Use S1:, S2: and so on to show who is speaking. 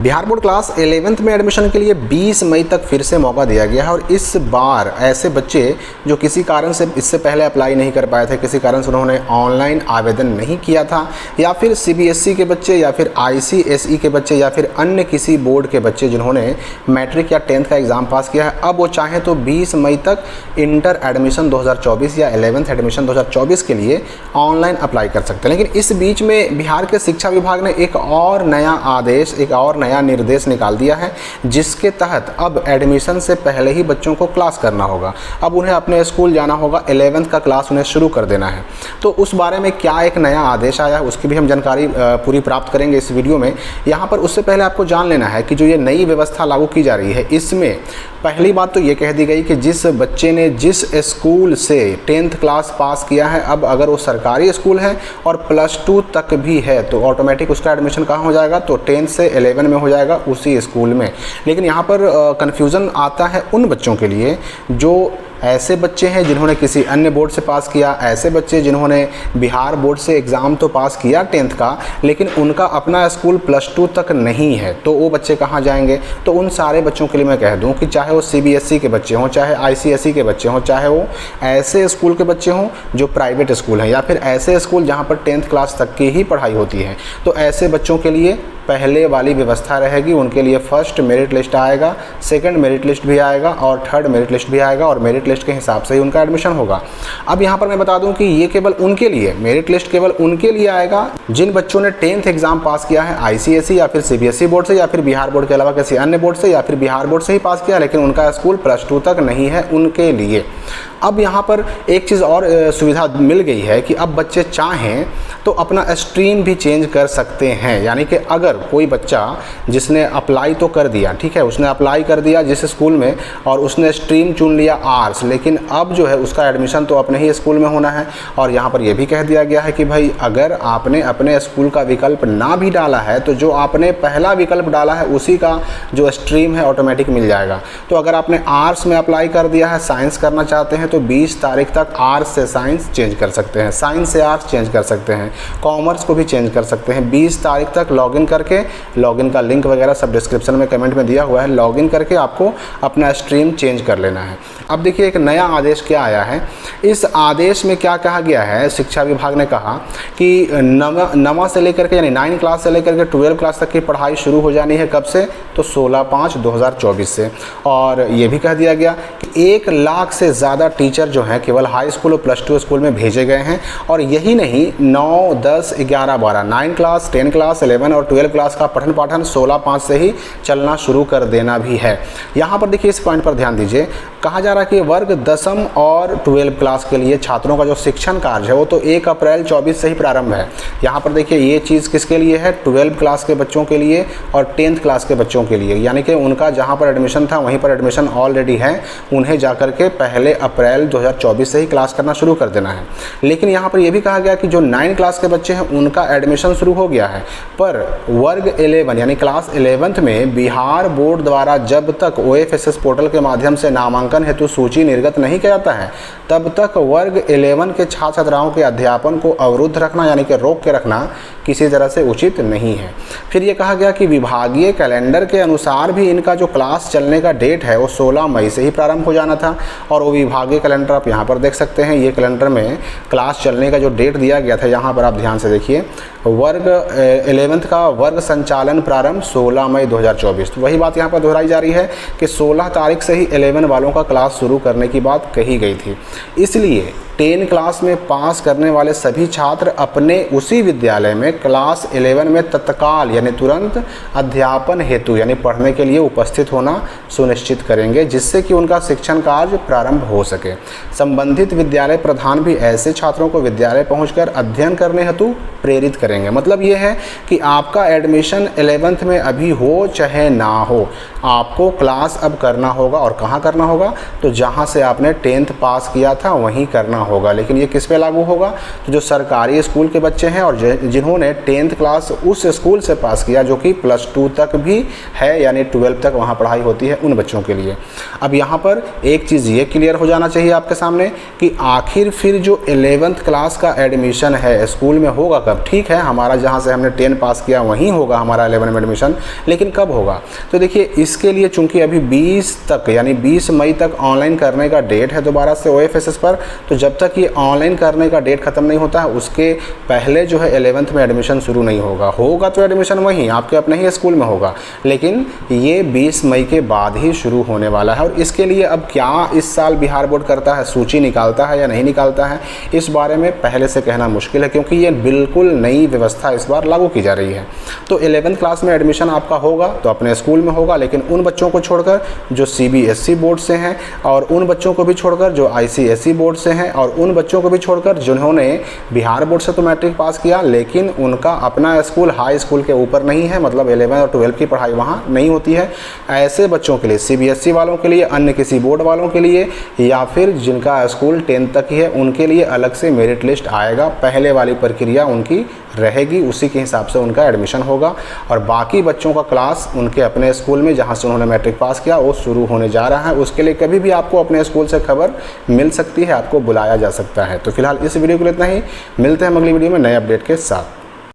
S1: Bihar board class 11th में admission के लिए 20 मई तक फिर से मौका दिया गया है और इस बार ऐसे बच्चे जो किसी कारण से इससे पहले अप्लाई नहीं कर पाए थे, किसी कारण से उन्होंने ऑनलाइन आवेदन नहीं किया था, या फिर सीबीएसई के बच्चे या फिर आईसीएसई के बच्चे या फिर अन्य किसी बोर्ड के बच्चे जिन्होंने मैट्रिक या 10th का एग्ज़ाम पास किया है, अब वो चाहें तो 20 मई तक इंटर एडमिशन 2024 या 11th एडमिशन 2024 के लिए ऑनलाइन अप्लाई कर सकते हैं। लेकिन इस बीच में बिहार के शिक्षा विभाग ने एक और नया आदेश, एक और नया निर्देश निकाल दिया है, जिसके तहत अब एडमिशन से पहले ही बच्चों को क्लास करना होगा। अब उन्हें अपने स्कूल जाना होगा, 11th का क्लास उन्हें शुरू कर देना है। तो उस बारे में क्या एक नया आदेश आया है उसकी भी हम जानकारी पूरी प्राप्त करेंगे इस वीडियो में। यहाँ पर उससे पहले आपको जान लेना है कि जो ये नई व्यवस्था लागू की जा रही है, इसमें पहली बात तो ये कह दी गई कि जिस बच्चे ने जिस स्कूल से 10th क्लास पास किया है, अब अगर वो सरकारी स्कूल है और +2 तक भी है तो ऑटोमेटिक उसका एडमिशन कहाँ हो जाएगा, तो 10 से 11 में हो जाएगा उसी स्कूल में। लेकिन यहाँ पर कन्फ्यूज़न आता है उन बच्चों के लिए जो ऐसे बच्चे हैं जिन्होंने किसी अन्य बोर्ड से पास किया, ऐसे बच्चे जिन्होंने बिहार बोर्ड से एग्ज़ाम तो पास किया 10th का, लेकिन उनका अपना स्कूल +2 तक नहीं है, तो वो बच्चे कहाँ जाएंगे। तो उन सारे बच्चों के लिए मैं कह दूं कि चाहे वो सीबीएसई के बच्चे हों, चाहे आईसीएसई के बच्चे हों, चाहे वो ऐसे स्कूल के बच्चे हों जो प्राइवेट स्कूल हैं, या फिर ऐसे स्कूल जहाँ पर 10th क्लास तक की ही पढ़ाई होती है, तो ऐसे बच्चों के लिए पहले वाली व्यवस्था रहेगी। उनके लिए फर्स्ट मेरिट लिस्ट आएगा, सेकंड मेरिट लिस्ट भी आएगा और थर्ड मेरिट लिस्ट भी आएगा, और मेरिट लिस्ट के हिसाब से ही उनका एडमिशन होगा। अब यहाँ पर मैं बता दूं कि ये केवल उनके लिए, मेरिट लिस्ट केवल उनके लिए आएगा जिन बच्चों ने 10th एग्जाम पास किया है आईसीएसई या फिर सीबीएसई बोर्ड से, या फिर बिहार बोर्ड के अलावा किसी अन्य बोर्ड से, या फिर बिहार बोर्ड से ही पास किया लेकिन उनका स्कूल +2 तक नहीं है, उनके लिए। अब यहाँ पर एक चीज़ और सुविधा मिल गई है कि अब बच्चे चाहें तो अपना स्ट्रीम भी चेंज कर सकते हैं। यानी कि अगर कोई बच्चा जिसने अप्लाई तो कर दिया, ठीक है, उसने अप्लाई कर दिया जिस स्कूल में और उसने स्ट्रीम चुन लिया आर्ट्स, लेकिन अब जो है उसका एडमिशन तो अपने ही स्कूल में होना है। और यहाँ पर यह भी कह दिया गया है कि भाई अगर आपने अपने स्कूल का विकल्प ना भी डाला है तो जो आपने पहला विकल्प डाला है उसी का जो स्ट्रीम है ऑटोमेटिक मिल जाएगा। तो अगर आपने आर्ट्स में अप्लाई कर दिया है, साइंस करना चाहते हैं, तो 20 तारीख तक आर्ट्स से साइंस चेंज कर सकते हैं, साइंस से आर्ट्स चेंज कर सकते हैं, कॉमर्स को भी चेंज कर सकते हैं। 20 तारीख तक लॉगिन करके, लॉगिन का लिंक वगैरह सब डिस्क्रिप्शन में कमेंट में दिया हुआ है, लॉगिन करके आपको अपना स्ट्रीम चेंज कर लेना है। अब देखिए एक नया आदेश क्या आया है। इस आदेश में क्या कहा गया है, शिक्षा विभाग ने कहा कि नवा से लेकर के यानी 9 क्लास से लेकर के 12 क्लास तक की पढ़ाई शुरू हो जानी है। कब से, तो 16/5/2024 से। और ये भी कह दिया गया कि 1 लाख से ज़्यादा टीचर जो हैं केवल हाई स्कूल और +2 स्कूल में भेजे गए हैं। और यही नहीं, 9, 10, 11, 12, 9 क्लास, 10 क्लास, 11 और 12 क्लास का पठन पाठन 16/5 से ही चलना शुरू कर देना भी है। यहाँ पर देखिए इस पॉइंट पर ध्यान दीजिए, कहा जा रहा है कि वर्ग 10वीं और 12 क्लास के लिए छात्रों का जो शिक्षण कार्य है वो तो 1 अप्रैल 24 से ही प्रारंभ है। यहाँ पर देखिए ये चीज़ किसके लिए है, 12 क्लास के बच्चों के लिए और 10th क्लास के बच्चों के लिए। यानी कि उनका जहाँ पर एडमिशन था वहीं पर एडमिशन ऑलरेडी है, उन्हें जाकर के 1 अप्रैल 2024 से ही क्लास करना शुरू कर देना है। लेकिन यहाँ पर यह भी कहा गया कि जो 9 क्लास के बच्चे हैं उनका एडमिशन शुरू हो गया है, पर वर्ग 11 यानी क्लास 11th में बिहार बोर्ड द्वारा जब तक OFSS पोर्टल के माध्यम से नामांकन हेतु सूची निर्गत नहीं किया जाता है, तब तक वर्ग 11 के छात्र छात्राओं के अध्यापन को अवरुद्ध रखना यानी कि रोक के रखना किसी तरह से उचित नहीं है। फिर ये कहा गया कि विभागीय कैलेंडर के अनुसार भी इनका जो क्लास चलने का डेट है वो 16 मई से ही प्रारंभ हो जाना था। और वो विभागीय कैलेंडर आप यहाँ पर देख सकते हैं, ये कैलेंडर में क्लास चलने का जो डेट दिया गया था, यहाँ पर आप ध्यान से देखिए, वर्ग 11th का वर्ग संचालन प्रारंभ 16 मई 2024। तो वही बात यहाँ पर दोहराई जा रही है कि 16 तारीख से ही 11 वालों का क्लास शुरू करने की बात कही गई थी। इसलिए 10 क्लास में पास करने वाले सभी छात्र अपने उसी विद्यालय में क्लास 11 में तत्काल यानी तुरंत अध्यापन हेतु यानी पढ़ने के लिए उपस्थित होना सुनिश्चित करेंगे, जिससे कि उनका शिक्षण कार्य प्रारंभ हो सके। संबंधित विद्यालय प्रधान भी ऐसे छात्रों को विद्यालय पहुंचकर अध्ययन करने हेतु प्रेरित करेंगे। मतलब ये है कि आपका एडमिशन 11th में अभी हो चाहे ना हो, आपको क्लास अब करना होगा। और कहाँ करना होगा, तो जहाँ से आपने 10th पास किया था वहीं करना होगा। लेकिन ये किस पे लागू होगा? तो जो सरकारी स्कूल के बच्चे हैं और जिन्होंने 10th क्लास उस स्कूल से पास किया जो कि +2 तक भी है, यानी 12 तक वहाँ पढ़ाई होती है, उन बच्चों के लिए। अब यहाँ पर एक चीज़ ये क्लियर हो जाना चाहिए आपके सामने कि आखिर फिर जो 11th क्लास का एडमिशन है स्कूल में होगा कब? ठीक है, हमारा जहाँ से हमने 10 पास किया वहीं होगा हमारा 11 में एडमिशन, लेकिन कब होगा? तो देखिए, इसके लिए चूंकि अभी 20 तक यानी 20 मई तक ऑनलाइन करने का डेट है दोबारा से OFSS पर, तो जब तक ये ऑनलाइन करने का डेट खत्म नहीं होता है उसके पहले जो है 11th में एडमिशन शुरू नहीं होगा तो एडमिशन वहीं आपके अपने ही स्कूल में होगा, लेकिन ये 20 मई के बाद ही शुरू होने वाला है। और इसके लिए अब क्या इस साल बिहार बोर्ड करता है, सूची निकालता है या नहीं निकालता है, इस बारे में पहले से कहना मुश्किल है, क्योंकि ये बिल्कुल नई व्यवस्था इस बार लागू की जा रही है। तो 11th क्लास में एडमिशन आपका होगा तो अपने स्कूल में होगा, लेकिन उन बच्चों को छोड़कर जो CBSE बोर्ड से हैं, और उन बच्चों को भी छोड़कर जो ICSE बोर्ड से हैं, और उन बच्चों को भी छोड़कर जिन्होंने बिहार बोर्ड से तो मैट्रिक पास किया लेकिन उनका अपना स्कूल हाई स्कूल के ऊपर नहीं है, मतलब 11 और 12 की पढ़ाई वहाँ नहीं होती है, ऐसे बच्चों के लिए, CBSE वालों के लिए, अन्य किसी बोर्ड वालों के लिए, या फिर जिनका स्कूल 10 तक ही है उनके लिए अलग से मेरिट लिस्ट आएगा। पहले वाली प्रक्रिया उनकी रहेगी, उसी के हिसाब से उनका एडमिशन होगा, और बाकी बच्चों का क्लास उनके अपने स्कूल में जहां से उन्होंने मैट्रिक पास किया वो शुरू होने जा रहा है। उसके लिए कभी भी आपको अपने स्कूल से खबर मिल सकती है, आपको बुलाया जा सकता है। तो फिलहाल इस वीडियो के लिए इतना ही, मिलते हैं अगली वीडियो में नए अपडेट के साथ।